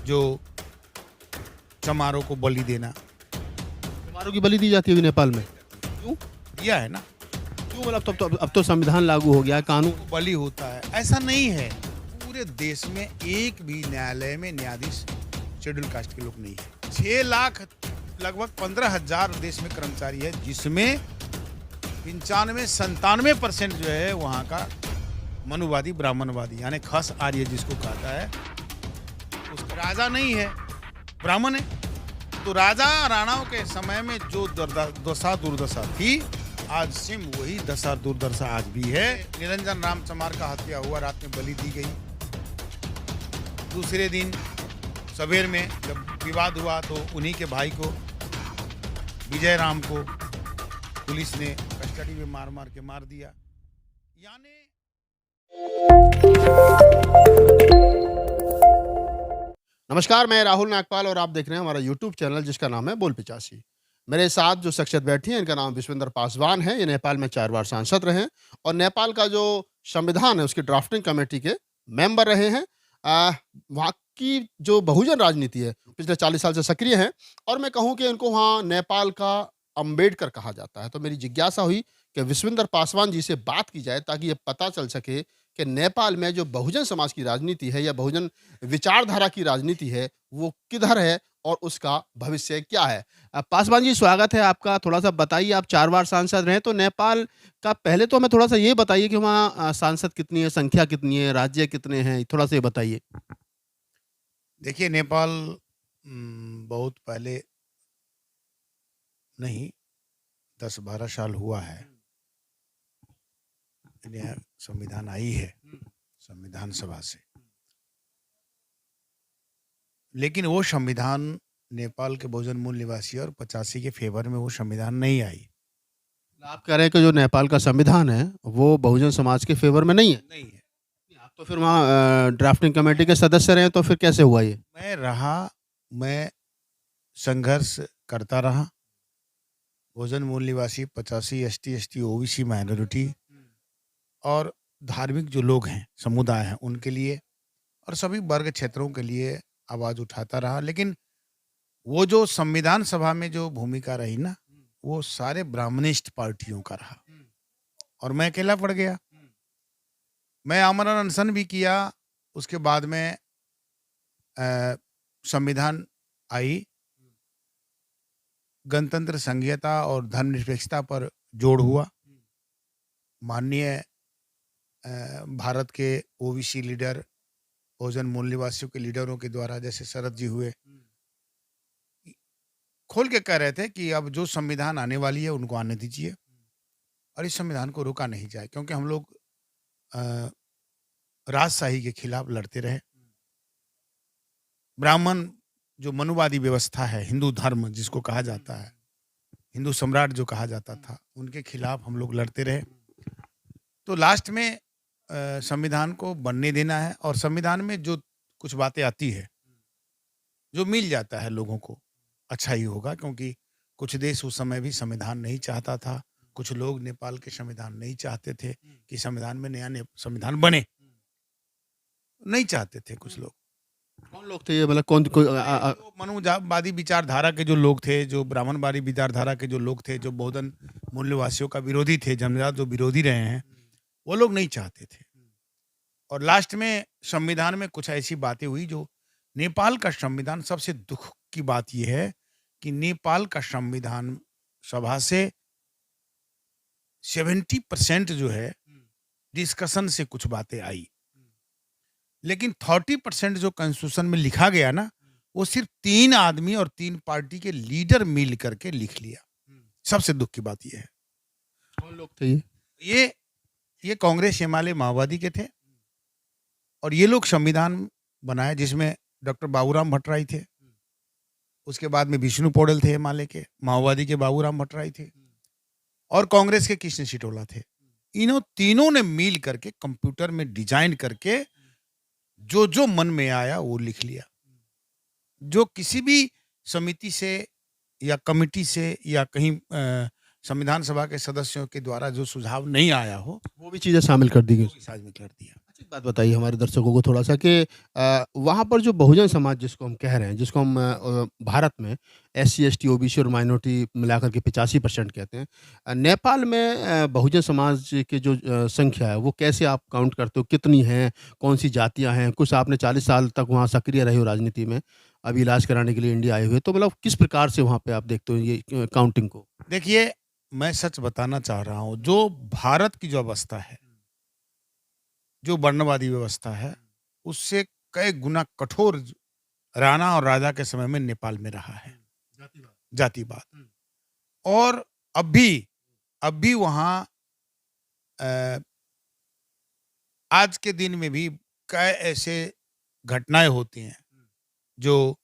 जो चमारों को बलि देना बीमारों की बलि दी जाती है अभी नेपाल में? क्यों? दिया है ना, क्यों मतलब अब तो संविधान लागू हो गया है, कानून। वो बलि होता है। ऐसा नहीं है, पूरे देश में एक भी न्यायालय में न्यायाधीश शेड्यूल कास्ट के लोग नहीं है। 6 लाख लगभग 15,000 देश में कर्मचारी है, जिसमें 95-97% जो है वहाँ का मनुवादी ब्राह्मणवादी यानी खस आर्य जिसको कहता है, उसका राजा नहीं है, ब्राह्मण है। तो राजा राणाओं के समय में जो दशा दुर्दशा थी, आज सिम वही दशा दुर्दशा आज भी है। निरंजन राम चमार का हत्या हुआ, रात में बलि दी गई। दूसरे दिन सवेर में जब विवाद हुआ तो उन्हीं के भाई को, विजय राम को, पुलिस ने कस्टडी में मार मार के मार दिया। यानी नमस्कार, मैं राहुल नागपाल और आप देख रहे हैं हमारा यूट्यूब चैनल जिसका नाम है बोल पिचासी। मेरे साथ जो शख्सियत बैठी है इनका नाम विश्वेंद्र पासवान है। ये नेपाल में 4 बार सांसद रहे हैं और नेपाल का जो संविधान है उसकी ड्राफ्टिंग कमेटी के मेंबर रहे हैं। वहाँ की जो बहुजन राजनीति है पिछले 40 साल से सक्रिय है और मैं कहूँ कि इनको वहाँ नेपाल का अम्बेडकर कहा जाता है। तो मेरी जिज्ञासा हुई कि विश्वेंद्र पासवान जी से बात की जाए ताकि ये पता चल सके कि नेपाल में जो बहुजन समाज की राजनीति है या बहुजन विचारधारा की राजनीति है वो किधर है और उसका भविष्य क्या है। पासवान जी, स्वागत है आपका। थोड़ा सा बताइए, आप 4 बार सांसद रहे तो नेपाल का पहले तो हमें थोड़ा सा ये बताइए कि वहाँ सांसद कितनी है, संख्या कितनी है, राज्य कितने हैं, थोड़ा सा ये बताइए। देखिए, नेपाल बहुत पहले नहीं, 10-12 साल हुआ है नया संविधान आई है संविधान सभा से, लेकिन वो संविधान नेपाल के बहुजन मूल निवासी और 85 के फेवर में वो संविधान नहीं आई। आप कह रहे हैं कि जो नेपाल का संविधान है वो बहुजन समाज के फेवर में नहीं है? नहीं है। आप तो फिर वहाँ ड्राफ्टिंग कमेटी के सदस्य रहे तो फिर कैसे हुआ ये? मैं संघर्ष करता रहा। बहुजन मूल निवासी 85 ST OBC माइनॉरिटी और धार्मिक जो लोग हैं, समुदाय हैं, उनके लिए और सभी वर्ग क्षेत्रों के लिए आवाज उठाता रहा। लेकिन वो जो संविधान सभा में जो भूमिका रही ना, वो सारे ब्राह्मणिस्ट पार्टियों का रहा और मैं अकेला पड़ गया। मैं आमरण अनशन भी किया। उसके बाद में संविधान आई, गणतंत्र संघीयता और धर्मनिरपेक्षता पर जोड़ हुआ। माननीय भारत के ओबीसी लीडर, बहुजन मूल निवासियों के लीडरों के द्वारा, जैसे शरद जी हुए, खोल के कह रहे थे कि अब जो संविधान आने वाली है उनको आने दीजिए और इस संविधान को रोका नहीं जाए, क्योंकि हम लोग राजशाही के खिलाफ लड़ते रहे। ब्राह्मण जो मनुवादी व्यवस्था है, हिंदू धर्म जिसको कहा जाता है, हिंदू सम्राट जो कहा जाता था, उनके खिलाफ हम लोग लड़ते रहे। तो लास्ट में संविधान को बनने देना है और संविधान में जो कुछ बातें आती है, जो मिल जाता है लोगों को, अच्छा ही होगा, क्योंकि कुछ देश उस समय भी संविधान नहीं चाहता था। कुछ लोग नेपाल के संविधान नहीं चाहते थे कि संविधान में नया संविधान बने, नहीं चाहते थे कुछ लोग। कौन लोग थे ये, मतलब कौन कोई जो मनुवादी विचारधारा के जो लोग थे, जो ब्राह्मणवादी विचारधारा के जो लोग थे, जो बहुजन मूल्यवासियों का विरोधी थे, जन्मजात जो विरोधी रहे हैं, वो लोग नहीं चाहते थे। और लास्ट में संविधान में कुछ ऐसी बातें हुई जो नेपाल का संविधान, सबसे दुख की बात यह है कि नेपाल का संविधान सभा से 70% जो है डिस्कशन से कुछ बातें आई, लेकिन 30% जो कॉन्स्टिट्यूशन में लिखा गया ना, वो सिर्फ 3 आदमी और 3 पार्टी के लीडर मिल करके लिख लिया। सबसे दुख की बात यह है। कौन लोग थे ये? ये कांग्रेस हिमालय माओवादी के थे और ये लोग संविधान बनाए, जिसमें डॉक्टर बाबूराम भट्टराई थे, उसके बाद में विष्णु पौडेल थे हिमालय के, माओवादी के बाबूराम भट्टराई थे और कांग्रेस के कृष्ण सिटोला थे। इन्हों तीनों ने मिल करके कंप्यूटर में डिजाइन करके जो जो मन में आया वो लिख लिया। जो किसी भी समिति से या कमेटी से या कहीं संविधान सभा के सदस्यों के द्वारा जो सुझाव नहीं आया हो, वो भी चीजें शामिल कर दी गई। शामिल कर दिया। एक बात बताइए हमारे दर्शकों को थोड़ा-सा कि वहाँ पर जो बहुजन समाज जिसको हम कह रहे हैं, जिसको हम भारत में एससी, एसटी, ओबीसी और माइनॉरिटी मिलाकर के 85% कहते हैं। नेपाल में बहुजन समाज की जो संख्या है, वो कैसे आप काउंट करते हो? कितनी हैं? कौन-सी जातियाँ हैं? कुछ आपने 40 साल तक वहाँ सक्रिय रहे हो राजनीति में, अभी इलाज कराने के लिए इंडिया आए हुए, तो मतलब किस प्रकार से वहाँ पे आप देखते हो ये काउंटिंग को? देखिए, मैं सच बताना चाह रहा हूँ, जो भारत की जो अवस्था है, जो वर्णवादी व्यवस्था है, उससे कई गुना कठोर राणा और राजा के समय में नेपाल में रहा है, जातिवाद। जातिवाद। हुँ। और अब भी वहाँ अ, आज के दिन में भी कई ऐसे घटनाएँ होती हैं, जो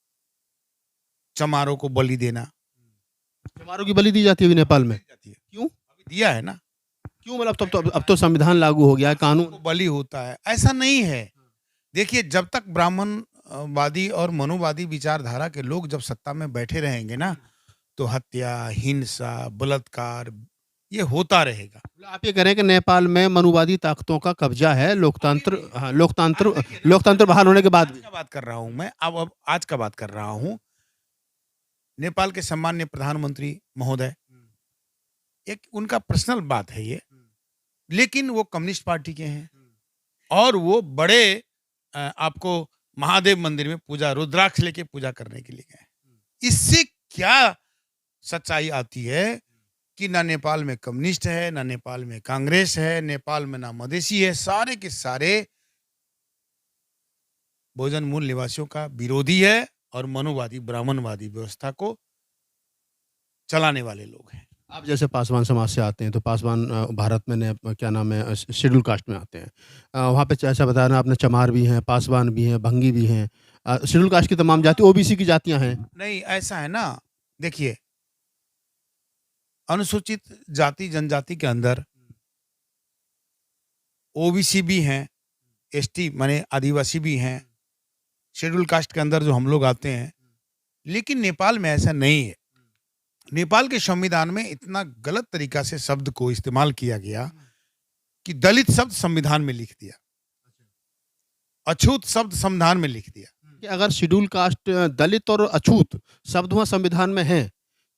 चमारों को बलि देना त्योहारों की बलि दी जाती है अभी नेपाल में? दी जाती है। क्यों? अभी दिया है ना, क्यों मतलब अब तो संविधान लागू हो गया है, कानून को बलि होता है, ऐसा नहीं है। देखिए, जब तक वादी और मनुवादी विचारधारा के लोग जब सत्ता में बैठे रहेंगे ना, तो हत्या, हिंसा, बलात्कार ये होता रहेगा। मतलब आप ये कह रहे हैं कि नेपाल में मनुवादी ताकतों का कब्जा है, लोकतंत्र हाँ, लोकतंत्र बहाल होने के बाद आज भी। का बात कर रहा हूँ मैं, अब आज का बात कर रहा हूँ। नेपाल के सम्माननीय प्रधानमंत्री महोदय, एक उनका पर्सनल बात है ये, लेकिन वो कम्युनिस्ट पार्टी के हैं और वो बड़े आपको महादेव मंदिर में पूजा रुद्राक्ष लेके पूजा करने के लिए गए। इससे क्या सच्चाई आती है कि ना नेपाल में कम्युनिस्ट है, ना नेपाल में कांग्रेस है, नेपाल में ना मधेसी है, सारे के सारे भोजन मूल निवासियों का विरोधी है और मनुवादी ब्राह्मणवादी व्यवस्था को चलाने वाले लोग हैं। आप जैसे पासवान समाज से आते हैं, तो पासवान भारत में क्या नाम है शेड्यूल कास्ट में आते हैं। वहाँ पे जैसा बताया ना आपने चमार भी हैं, पासवान भी हैं, भंगी भी हैं। शेड्यूल कास्ट की तमाम जाति ओबीसी की जातियाँ हैं। नहीं, ऐसा है ना, देखिए, अनुसूचित जाति जनजाति के अंदर ओबीसी भी हैं, एसटी माने आदिवासी भी हैं, शेड्यूल कास्ट के अंदर जो हम लोग आते हैं, लेकिन नेपाल में ऐसा नहीं है। नेपाल के संविधान में इतना गलत तरीका से शब्द को इस्तेमाल किया गया कि दलित शब्द संविधान में लिख दिया, अछूत शब्द संविधान में लिख दिया। कि अगर शेड्यूल कास्ट दलित और अछूत शब्द वहाँ संविधान में हैं,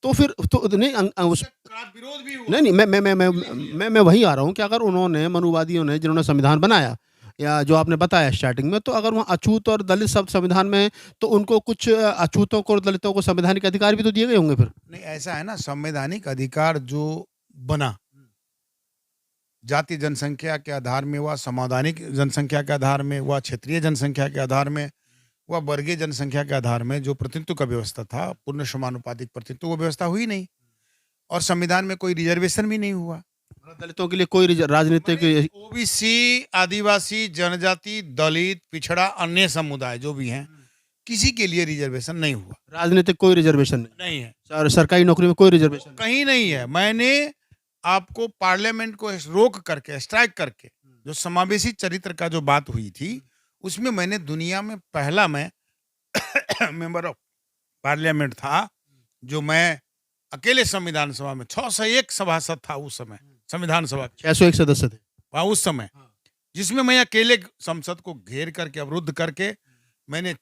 तो फिर तो नहीं विरोध भी हुआ। नहीं, नहीं, मैं वहीं आ रहा हूँ कि अगर उन्होंने मनुवादियों ने जिन्होंने संविधान बनाया या जो आपने बताया स्टार्टिंग में, तो अगर वहाँ अछूत और दलित शब्द संविधान में हैं, तो उनको कुछ अछूतों को और दलितों को संवैधानिक अधिकार भी तो दिए गए होंगे फिर? नहीं, ऐसा है ना, संवैधानिक अधिकार जो बना, जाति जनसंख्या के आधार में हुआ, सामुदायिक जनसंख्या के आधार में हुआ, क्षेत्रीय जनसंख्या के आधार में हुआ, वर्गीय जनसंख्या के आधार में जो प्रतिनिधित्व का व्यवस्था था, पूर्ण समानुपातिक प्रतिनिधित्व, वो व्यवस्था हुई नहीं और संविधान में कोई रिजर्वेशन भी नहीं हुआ। मतलब दलितों के लिए कोई राजनीतिक ओबीसी, आदिवासी, जनजाति, दलित, पिछड़ा, अन्य समुदाय जो भी हैं, किसी के लिए रिजर्वेशन नहीं हुआ। राजनीतिक कोई रिजर्वेशन नहीं। नहीं है, सरकारी नौकरी में कोई रिजर्वेशन नहीं। कहीं नहीं है। मैंने आपको पार्लियामेंट को रोक करके, स्ट्राइक करके, जो समावेशी चरित्र का जो बात हुई थी, उसमें मैंने दुनिया में पहला मैं मेंबर ऑफ पार्लियामेंट था, जो मैं अकेले संविधान सभा में 601 सभासद था उस समय, संविधान सभा के। 601 सदस्य थे। वहाँ उस समय, जिसमें मैं अकेले संसद को घेर करके, अवरुद्ध करके, मैंने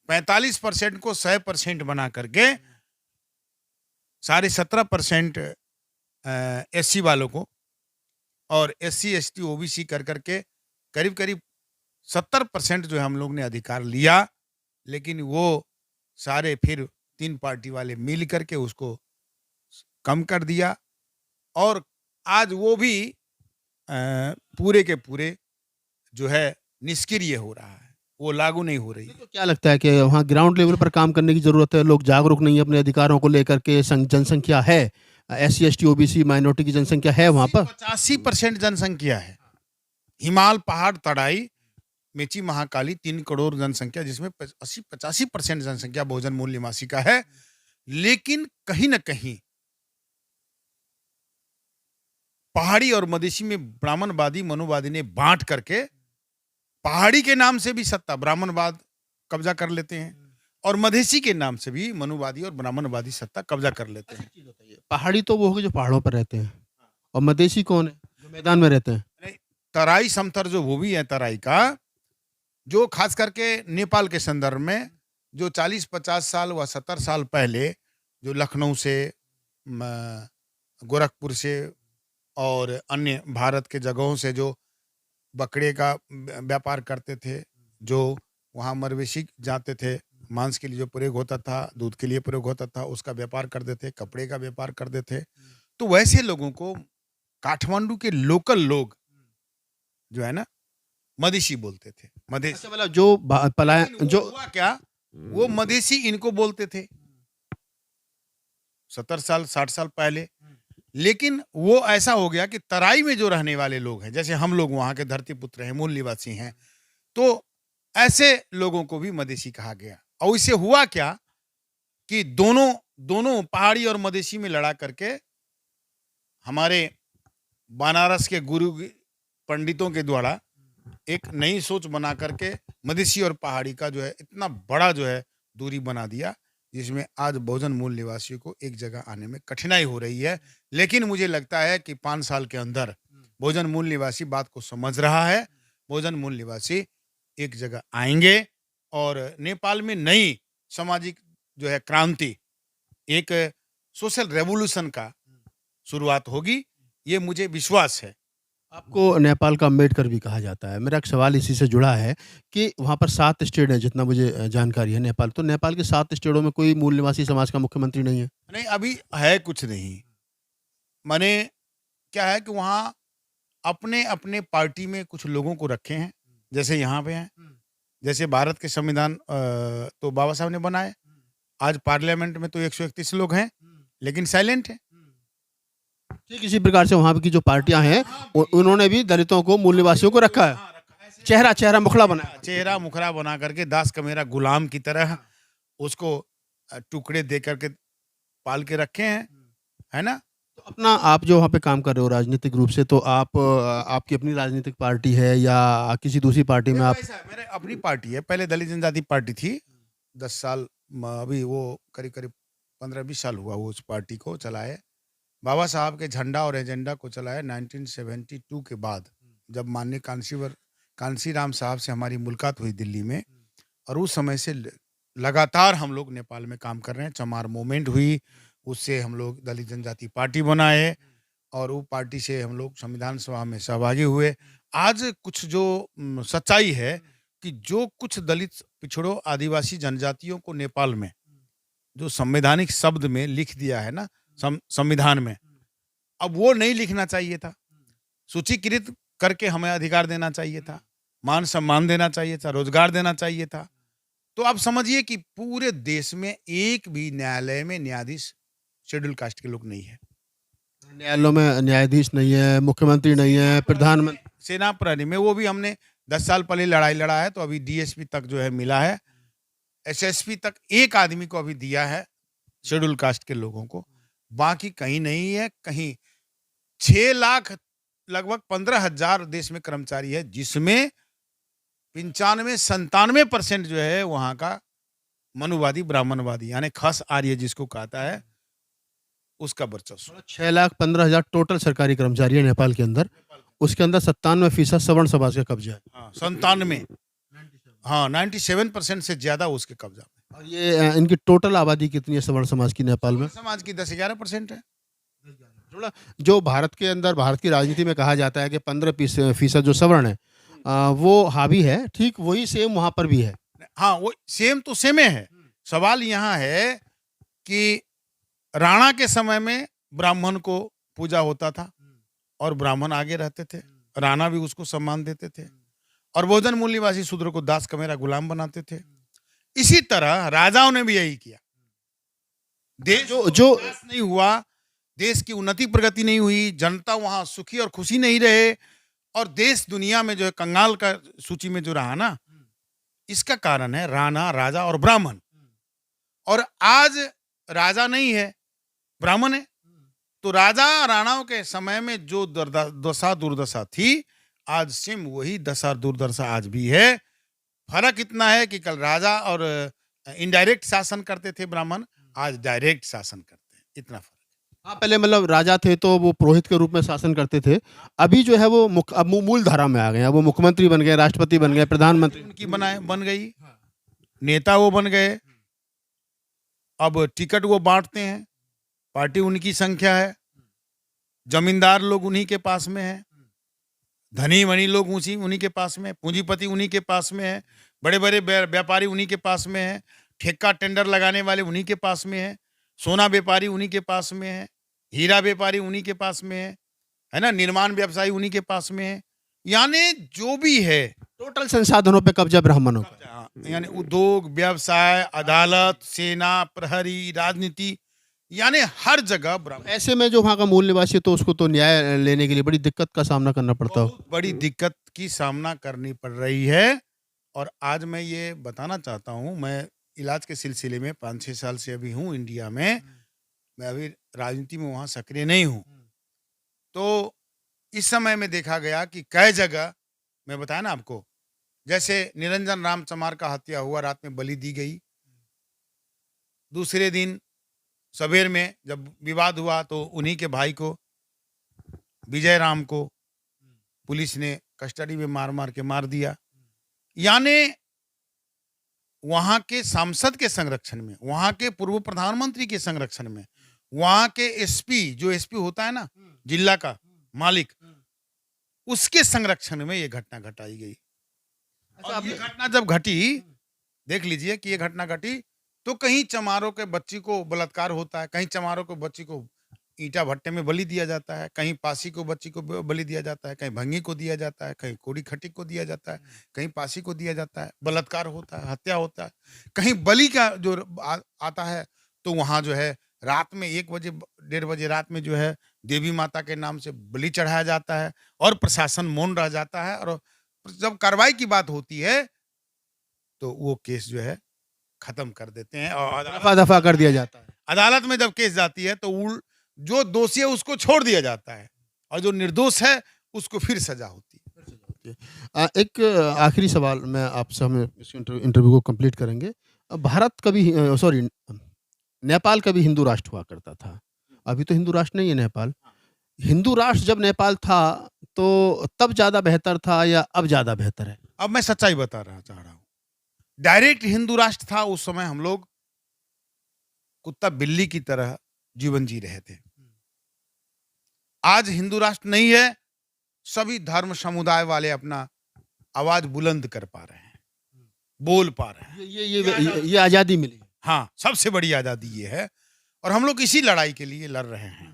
45% को 100% बना करके साढ़े 17% एससी वालों को और एससी एसटी ओबीसी कर करके करीब करीब 70% जो है हम लोग ने अधिकार लिया, लेकिन वो सारे फिर 3 पार्टी वाले मिल करके उसको कम कर दिया और आज वो भी पूरे के पूरे जो है निष्क्रिय हो रहा है, वो लागू नहीं हो रही है। तो क्या लगता है कि वहाँ ग्राउंड लेवल पर काम करने की ज़रूरत है? लोग जागरूक नहीं है अपने अधिकारों को लेकर के, जनसंख्या है, एससी, एसटी, ओबीसी, माइनॉरिटी की जनसंख्या है वहाँ पर? 85% जनसंख्या है। हिमाल, पहाड़, तराई, मेची, महाकाली 3 करोड़ जनसंख्या, जिसमें 80-85% जनसंख्या बहुजन मूल निवासी का है। लेकिन कहीं न कहीं पहाड़ी और मधेसी में ब्राह्मणवादी, मनुवादी ने बाँट करके पहाड़ी के नाम से भी सत्ता ब्राह्मणवाद कब्जा कर लेते हैं और मधेसी के नाम से भी मनुवादी और ब्राह्मणवादी सत्ता कब्जा कर लेते हैं। पहाड़ी तो वो हो गए जो पहाड़ों पर रहते हैं और मधेसी कौन है? जो मैदान में रहते हैं। नहीं, तराई समथर जो भूमि है तराई का, जो खास करके नेपाल के संदर्भ में जो 40-50 साल व 70 साल पहले जो लखनऊ से, गोरखपुर से और अन्य भारत के जगहों से जो बकरे का व्यापार करते थे, जो वहाँ मवेशी जाते थे, मांस के लिए जो प्रयोग होता था, दूध के लिए प्रयोग होता था, उसका व्यापार करते थे, कपड़े का व्यापार करते थे। तो वैसे लोगों को काठमांडू के लोकल लोग जो है ना मदेशी बोलते थे। मदेशी अच्छा, मतलब जो पलायन लेकिन वो जो हुआ क्या, वो मदेशी इनको बोलते थे 70 साल 60 साल पहले। लेकिन वो ऐसा हो गया कि तराई में जो रहने वाले लोग हैं, जैसे हम लोग वहां के धरती पुत्र हैं, मूल निवासी हैं, तो ऐसे लोगों को भी मदेशी कहा गया। और इससे हुआ क्या कि दोनों दोनों पहाड़ी और मदेशी में लड़ा करके हमारे बनारस के गुरु पंडितों के द्वारा एक नई सोच बना करके मदेशी और पहाड़ी का जो है इतना बड़ा जो है दूरी बना दिया, जिसमें आज बहुजन मूल निवासियों को एक जगह आने में कठिनाई हो रही है। लेकिन मुझे लगता है कि 5 साल के अंदर बहुजन मूल निवासी बात को समझ रहा है। बहुजन मूल निवासी एक जगह आएंगे और नेपाल में नई सामाजिक जो है क्रांति, एक सोशल रेवोल्यूशन का शुरुआत होगी, ये मुझे विश्वास है। आपको नेपाल का अम्बेडकर भी कहा जाता है। मेरा एक सवाल इसी से जुड़ा है कि वहाँ पर 7 स्टेट हैं, जितना मुझे जानकारी है नेपाल। तो नेपाल के 7 स्टेटों में कोई मूल निवासी समाज का मुख्यमंत्री नहीं है? नहीं, अभी है कुछ नहीं। माने क्या है कि वहाँ अपने-अपने पार्टी में कुछ लोगों को रखे हैं, जैसे यहाँ पे हैं। जैसे भारत के संविधान तो बाबा साहब ने बनाए। आज पार्लियामेंट में तो 131 लोग हैं, लेकिन साइलेंट हैं। ठीक इसी प्रकार से वहाँ की जो पार्टियाँ हैं, उन्होंने भी दलितों को, मूल निवासियों को रखा है। हाँ, रखा है। चेहरा मुखड़ा बनाया। चेहरा मुखरा बना करके दास का मेरा गुलाम की तरह उसको टुकड़े दे करके पाल के रखे हैं, है ना? तो अपना आप जो वहाँ पे काम कर रहे हो राजनीतिक रूप से, तो आप आपकी अपनी राजनीतिक पार्टी है या किसी दूसरी पार्टी में देखो आप? ऐसा है, मेरे अपनी पार्टी है। पहले दलित जनजाति पार्टी थी 10 साल, अभी वो करीब-करीब 15-20 साल हुआ वो उस पार्टी को चलाए। बाबा साहब के झंडा और एजेंडा को चलाया 1972 के बाद, जब माननीय कांशीराम साहब से हमारी मुलाकात हुई दिल्ली में। और उस समय से लगातार हम लोग नेपाल में काम कर रहे हैं। चमार मूवमेंट हुई, उससे हम लोग दलित जनजाति पार्टी बनाए और वो पार्टी से हम लोग संविधान सभा में सहभागी हुए। आज कुछ जो सच्चाई है कि जो कुछ दलित पिछड़ों आदिवासी जनजातियों को नेपाल में जो संवैधानिक शब्द में लिख दिया है ना संविधान में, अब वो नहीं लिखना चाहिए था। सूचीकृत करके हमें अधिकार देना चाहिए था, मान सम्मान देना चाहिए था, रोजगार देना चाहिए था। तो आप समझिए कि पूरे देश में एक भी न्यायालय में न्यायाधीश शेड्यूल कास्ट के लोग नहीं है। न्यायालयों में न्यायाधीश नहीं है, मुख्यमंत्री नहीं है, प्रधानमंत्री। सेना प्रहरी में वो भी हमने 10 साल पहले लड़ाई लड़ा है, तो अभी डीएसपी तक जो है मिला है। एसएसपी तक एक आदमी को अभी दिया है शेड्यूल कास्ट के लोगों को, बाकी कहीं नहीं है। कहीं 6 लाख लगभग 15,000 देश में कर्मचारी है, जिसमें 95-97% जो है वहां का मनुवादी ब्राह्मणवादी यानी खास आर्य जिसको कहता है, उसका वर्चस्व। 6,15,000 टोटल सरकारी कर्मचारी है नेपाल के अंदर। उसके अंदर 97% सवर्ण समाज का कब्जा है। हाँ, 97, हाँ 97% से ज्यादा उसके कब्जा में। और ये इनकी टोटल आबादी कितनी है सवर्ण समाज की नेपाल में? समाज की 10-11% है। जो भारत के अंदर, भारत की राजनीति में कहा जाता है कि 15% जो सवर्ण है वो हावी है, ठीक वही सेम वहां पर भी है। हाँ, वो सेम तो सेम है। सवाल यहाँ है कि राणा के समय में ब्राह्मण को पूजा होता था और ब्राह्मण आगे रहते थे, राणा भी उसको सम्मान देते थे, और बहुजन मूल निवासी शूद्र को दास का मेरा गुलाम बनाते थे। इसी तरह राजाओं ने भी यही किया। देश जो विकास नहीं हुआ, देश की उन्नति प्रगति नहीं हुई, जनता वहां सुखी और खुशी नहीं रहे, और देश दुनिया में जो है कंगाल का सूची में जो रहा ना, इसका कारण है राणा, राजा और ब्राह्मण। और आज राजा नहीं है, ब्राह्मण है। तो राजा राणाओं के समय में जो दशा दुर्दशा थी, आज सेम वही दशा दुर्दशा आज भी है। फर्क इतना है कि कल राजा और इनडायरेक्ट शासन करते थे ब्राह्मण, आज डायरेक्ट शासन करते हैं, इतना फर्क। हाँ, पहले मतलब राजा थे तो वो पुरोहित के रूप में शासन करते थे। अभी जो है वो अब मूल धारा में आ गए हैं। वो मुख्यमंत्री बन गए, राष्ट्रपति बन गए, प्रधानमंत्री। उनकी बनाए बन गई, नेता वो बन गए, अब टिकट वो बांटते हैं, पार्टी उनकी संख्या है, जमींदार लोग उन्हीं के पास में है, धनी वनी लोग ऊंची उन्हीं के पास में, पूंजीपति उन्हीं के पास में है, बड़े बड़े व्यापारी उन्हीं के पास में है, ठेका टेंडर लगाने वाले उन्हीं के पास में है, सोना व्यापारी उन्हीं के पास में है, हीरा व्यापारी उन्हीं के पास में है ना, निर्माण व्यवसायी उन्हीं के पास में है। यानी जो भी है, टोटल संसाधनों पे कब्जा ब्राह्मणों का। यानी उद्योग, व्यवसाय, अदालत, सेना, प्रहरी, राजनीति, यानी हर जगह ब्राह्मण। ऐसे में जो वहाँ का मूल निवासी है तो उसको तो न्याय लेने के लिए बड़ी दिक्कत का सामना करना पड़ता हो। बहुत बड़ी दिक्कत की सामना करनी पड़ रही है। और आज मैं ये बताना चाहता हूँ, मैं इलाज के सिलसिले में 5-6 साल से अभी हूँ इंडिया में, मैं अभी राजनीति में वहाँ सक्रिय नहीं हूँ। तो इस समय में देखा गया कि कई जगह, मैं बताया ना आपको, जैसे निरंजन राम चमार का हत्या हुआ, रात में बलि दी गई, दूसरे दिन सवेर में जब विवाद हुआ तो उन्हीं के भाई को, विजय राम को, पुलिस ने कस्टडी में मार मार के मार दिया। यानी वहां के सांसद के संरक्षण में, वहां के पूर्व प्रधानमंत्री के संरक्षण में, वहां के एसपी, जो एसपी होता है ना जिला का मालिक, उसके संरक्षण में ये घटना घटाई गई। और ये घटना जब घटी, देख लीजिए कि ये घटना घटी, तो कहीं चमारों के बच्ची को बलात्कार होता है, कहीं चमारों को बच्ची को ईंटा भट्टे में बलि दिया जाता है, कहीं पासी को बच्ची को बलि दिया जाता है, कहीं भंगी को दिया जाता है, कहीं कोड़ी खट्टी को दिया जाता है, कहीं पासी को दिया जाता है, बलात्कार होता है, हत्या होता है, कहीं बलि का जो आता है तो वहां जो है रात में 1 बजे 1:30 बजे रात में जो है देवी माता के नाम से बलि चढ़ाया जाता है और प्रशासन मौन रह जाता है। और जब कार्रवाई की बात होती है तो वो केस जो है खत्म कर देते हैं और दफा दफा कर दिया जाता है। अदालत में जब केस जाती है तो जो दोषी है उसको छोड़ दिया जाता है और जो निर्दोष है उसको फिर सजा होती है। एक आखिरी सवाल मैं आपसे, हम इस इंटरव्यू को कंप्लीट करेंगे। भारत कभी, सॉरी, नेपाल कभी हिंदू राष्ट्र हुआ करता था। अभी तो हिंदू राष्ट्र नहीं है नेपाल। हिंदू राष्ट्र जब नेपाल था तो तब ज़्यादा बेहतर था या अब ज़्यादा बेहतर है? अब मैं सच्चाई बता रहा चाह रहा हूँ। डायरेक्ट हिंदू राष्ट्र था उस समय, हम लोग कुत्ता बिल्ली की तरह जीवन जी रहे थे। आज हिंदू राष्ट्र नहीं है, सभी धर्म समुदाय वाले अपना आवाज बुलंद कर पा रहे हैं, बोल पा रहे हैं। ये आज़ादी मिली। हाँ, सबसे बड़ी आजादी ये है और हम लोग इसी लड़ाई के लिए लड़ रहे हैं।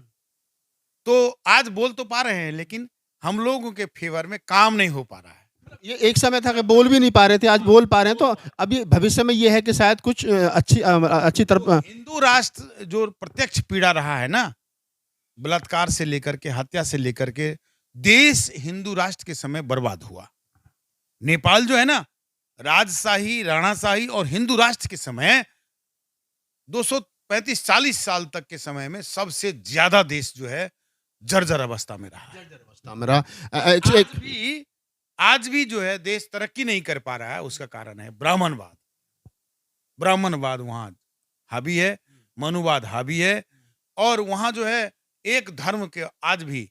तो आज बोल तो पा रहे हैं लेकिन हम लोगों के फेवर में काम नहीं हो पा रहा है। ये एक समय था कि बोल भी नहीं पा रहे थे, आज बोल पा रहे हैं। तो अभी भविष्य में ये है कि शायद कुछ अच्छी तरफ हिंदू राष्ट्र जो प्रत्यक्ष पीड़ा रहा है ना, बलात्कार से लेकर के हत्या से लेकर के, देश हिंदू राष्ट्र के समय बर्बाद हुआ। नेपाल जो है ना, राजशाही, राणाशाही और हिंदू राष्ट्र के समय 235-40 साल तक के समय में सबसे ज्यादा देश जो है जर्जर अवस्था में रहा है। आज भी जो है देश तरक्की नहीं कर पा रहा है, उसका कारण है ब्राह्मणवाद। ब्राह्मणवाद वहां हावी है, मनुवाद हावी है और वहां जो है एक धर्म के आज भी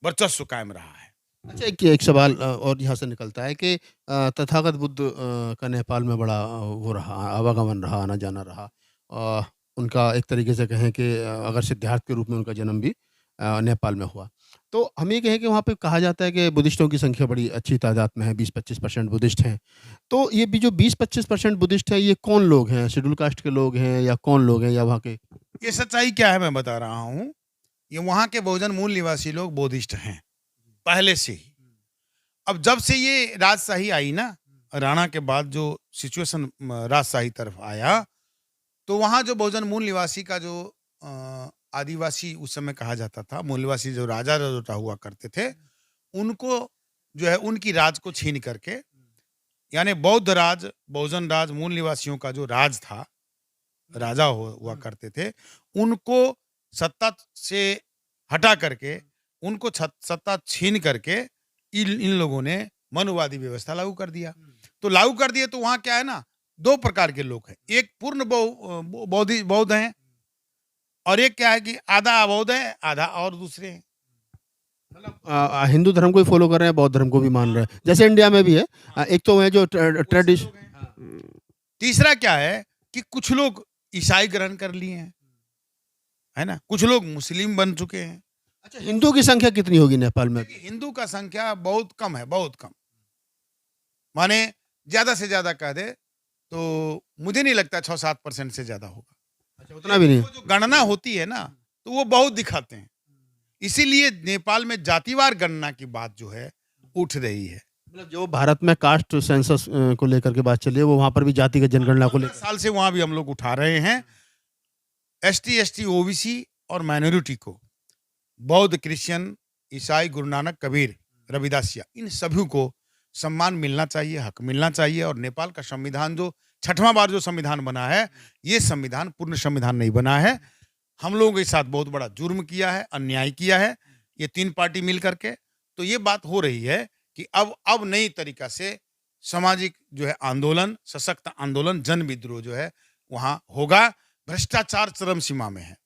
वर्चस्व कायम रहा है। अच्छा, एक सवाल और यहाँ से निकलता है कि तथागत बुद्ध का नेपाल में बड़ा वो रहा, आवागमन रहा, आना जाना रहा। उनका एक तरीके से कहें कि अगर सिद्धार्थ के रूप में उनका जन्म भी नेपाल में हुआ। तो हम ये कहें कि वहाँ पे कहा जाता है कि बुद्धिस्टों की संख्या बड़ी अच्छी तादाद में है, 20-25% बुद्धिस्ट हैं। तो ये भी जो 20-25% बुद्धिस्ट हैं, ये कौन लोग हैं? शेड्यूल कास्ट के लोग हैं या कौन लोग हैं, या वहाँ के? ये सच्चाई क्या है मैं बता रहा हूँ। ये वहाँ के बहुजन मूल निवासी लोग बौद्धिस्ट हैं पहले से ही। अब जब से ये राजशाही आई ना, राणा के बाद जो सिचुएशन राजशाही तरफ आया, तो वहाँ जो बहुजन मूल निवासी का जो आदिवासी उस समय कहा जाता था, मूल निवासी जो राजा रजोटा हुआ करते थे, उनको जो है उनकी राज को छीन करके, यानी बौद्ध राज, बहुजन राज, मूल निवासियों का जो राज था, राजा हुआ करते थे, उनको सत्ता से हटा करके, उनको सत्ता छीन करके इन लोगों ने मनुवादी व्यवस्था लागू कर दिया। तो लागू कर दिए तो वहां क्या है ना, 2 प्रकार के लोग हैं। एक पूर्ण बौद्ध हैं और एक क्या है कि आधा अबौध है, आधा और दूसरे हैं। मतलब हिंदू धर्म को ही फॉलो कर रहे हैं, बौद्ध धर्म को भी मान रहे हैं। जैसे इंडिया में भी है। एक तो है जो वैसे लोग हैं। ट्रेडिशन। तीसरा क्या है कि कुछ लोग ईसाई ग्रहण कर लिए हैं, है ना? कुछ लोग मुस्लिम बन चुके हैं। अच्छा, हिंदू की संख्या कितनी होगी नेपाल में? देखिए, हिंदू का संख्या बहुत कम है, बहुत कम। माने ज़्यादा से ज़्यादा कह दे तो मुझे नहीं लगता 6-7% से ज़्यादा होगा। अच्छा, उतना भी नहीं। वो जो गणना होती है ना, तो वो बहुत दिखाते हैं। इसीलिए नेपाल में जातिवार गणना की बात जो है, उठ रही है। मतलब जो भारत में कास्ट सेंसस को लेकर के बात चली है, वो वहाँ पर भी जातिगत जनगणना को 15 लेकर। साल से वहाँ भी हम लोग उठा रहे हैं। एसटी, एसटी, ओबीसी और माइनॉरिटी को, बौद्ध, क्रिश्चियन, ईसाई, गुरु नानक, कबीर, रविदासिया, इन सभी को सम्मान मिलना चाहिए, हक मिलना चाहिए। और नेपाल का संविधान जो 6वां बार जो संविधान बना है, ये संविधान पूर्ण संविधान नहीं बना है। हम लोगों के साथ बहुत बड़ा जुर्म किया है, अन्याय किया है, ये 3 पार्टी मिल करके। तो ये बात हो रही है कि अब नई तरीका से सामाजिक जो है आंदोलन, सशक्त आंदोलन, जन विद्रोह जो है वहाँ होगा। भ्रष्टाचार चरम सीमा में है।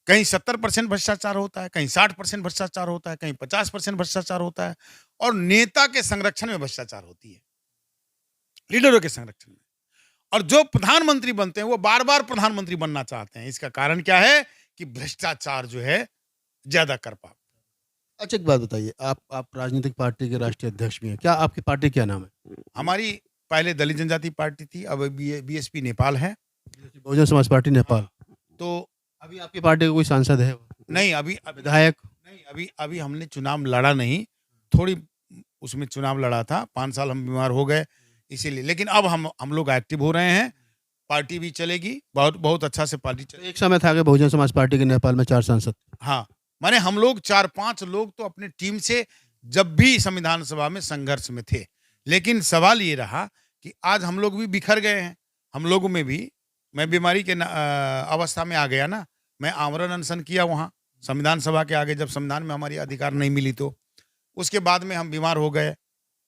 कहीं 70% भ्रष्टाचार होता है, कहीं 60% भ्रष्टाचार होता है, कहीं 50% भ्रष्टाचार होता है। और नेता के संरक्षण में भ्रष्टाचार होती है, लीडरों के संरक्षण में। और जो प्रधानमंत्री बनते हैं वो बार बार प्रधानमंत्री बनना चाहते हैं। इसका कारण क्या है कि भ्रष्टाचार जो है ज्यादा कर पाते। अच्छा, एक बात बताइए, आप राजनीतिक पार्टी के राष्ट्रीय अध्यक्ष भी हैं। क्या आपकी पार्टी क्या नाम है? हमारी पहले दलित जनजाति पार्टी थी, अब बीएसपी नेपाल है। बहुजन समाज पार्टी नेपाल। तो अभी आपकी पार्टी का कोई सांसद है? नहीं, अभी विधायक? नहीं, अभी अभी हमने चुनाव लड़ा नहीं, थोड़ी उसमें चुनाव लड़ा था। 5 साल हम बीमार हो गए इसीलिए। लेकिन अब हम लोग एक्टिव हो रहे हैं, पार्टी भी चलेगी, बहुत बहुत अच्छा से पार्टी तो चलेगी। एक समय था कि बहुजन समाज पार्टी के नेपाल में 4 सांसद। हाँ, माने हम लोग 4-5 लोग तो अपने टीम से जब भी संविधान सभा में संघर्ष में थे। लेकिन सवाल ये रहा कि आज हम लोग भी बिखर गए हैं। हम लोगों में भी, मैं बीमारी के अवस्था में आ गया ना, मैं आमरण अनशन किया वहाँ संविधान सभा के आगे, जब संविधान में हमारी अधिकार नहीं मिली तो। उसके बाद में हम बीमार हो गए,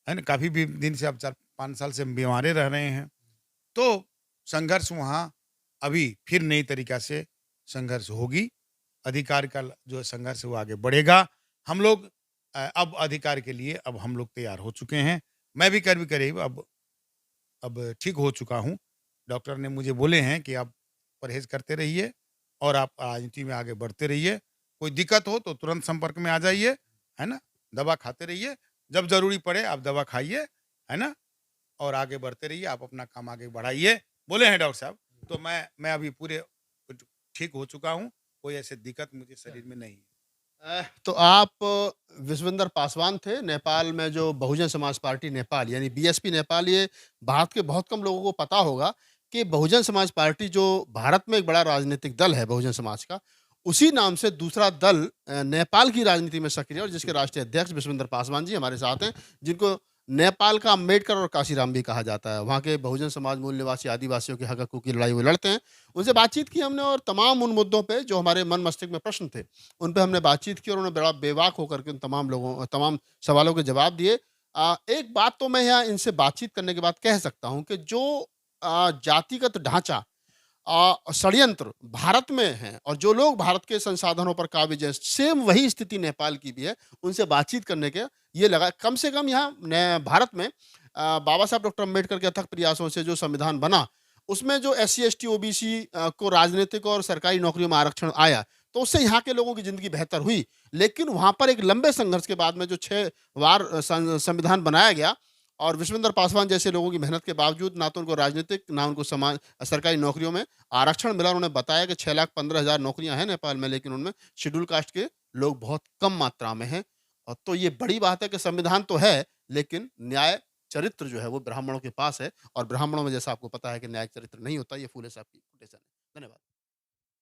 है ना? काफ़ी भी दिन से, अब 4-5 साल से हम बीमारे रह रहे हैं। तो संघर्ष वहाँ अभी फिर नई तरीका से संघर्ष होगी। अधिकार का जो संघर्ष है वो आगे बढ़ेगा। हम लोग अब अधिकार के लिए अब हम लोग तैयार हो चुके हैं। मैं भी करीब अब ठीक हो चुका हूँ। डॉक्टर ने मुझे बोले हैं कि आप परहेज करते रहिए और आप राजनीति में आगे बढ़ते रहिए। कोई दिक्कत हो तो तुरंत संपर्क में आ जाइए, है ना? दवा खाते रहिए, जब ज़रूरी पड़े आप दवा खाइए, है ना? और आगे बढ़ते रहिए, आप अपना काम आगे बढ़ाइए, बोले हैं डॉक्टर साहब। तो मैं अभी पूरे ठीक हो चुका हूँ, कोई ऐसी दिक्कत मुझे शरीर में नहीं है। तो आप विश्वेंद्र पासवान थे नेपाल में जो बहुजन समाज पार्टी नेपाल यानी बीएसपी नेपाल। ये भारत के बहुत कम लोगों को पता होगा कि बहुजन समाज पार्टी जो भारत में एक बड़ा राजनीतिक दल है बहुजन समाज का, उसी नाम से दूसरा दल नेपाल की राजनीति में सक्रिय है और जिसके राष्ट्रीय अध्यक्ष विश्वेंद्र पासवान जी हमारे साथ हैं, जिनको नेपाल का अम्बेडकर और काशीराम भी कहा जाता है। वहाँ के बहुजन समाज मूल निवासी आदिवासियों के हक हकूक़ की लड़ाई वो लड़ते हैं। उनसे बातचीत की हमने और तमाम उन मुद्दों पे जो हमारे मन मस्तिष्क में प्रश्न थे, उन पे हमने बातचीत की और उन्होंने बड़ा बेबाक होकर के उन तमाम सवालों के जवाब दिए। एक बात तो मैं यहाँ इनसे बातचीत करने के बाद कह सकता हूँ कि जो जातिगत ढाँचा षड्यंत्र भारत में है और जो लोग भारत के संसाधनों पर काबिज हैं, सेम वही स्थिति नेपाल की भी है। उनसे बातचीत करने के ये लगा कम से कम यहाँ भारत में बाबा साहब डॉक्टर अम्बेडकर के अथक प्रयासों से जो संविधान बना, उसमें जो एससी एसटी ओबीसी को राजनीतिक और सरकारी नौकरियों में आरक्षण आया, तो उससे यहाँ के लोगों की ज़िंदगी बेहतर हुई। लेकिन वहाँ पर एक लंबे संघर्ष के बाद में जो 6 बार संविधान बनाया गया और विश्वेंद्र पासवान जैसे लोगों की मेहनत के बावजूद ना तो उनको राजनीतिक, ना उनको सरकारी नौकरियों में आरक्षण मिला। उन्होंने बताया कि 6,15,000 नौकरियां हैं नेपाल में, लेकिन उनमें शेड्यूल कास्ट के लोग बहुत कम मात्रा में हैं। और तो ये बड़ी बात है कि संविधान तो है, लेकिन न्याय चरित्र जो है वो ब्राह्मणों के पास है और ब्राह्मणों में जैसा आपको पता है कि न्याय चरित्र नहीं होता। ये फूले साहब की कोटेशन है। धन्यवाद।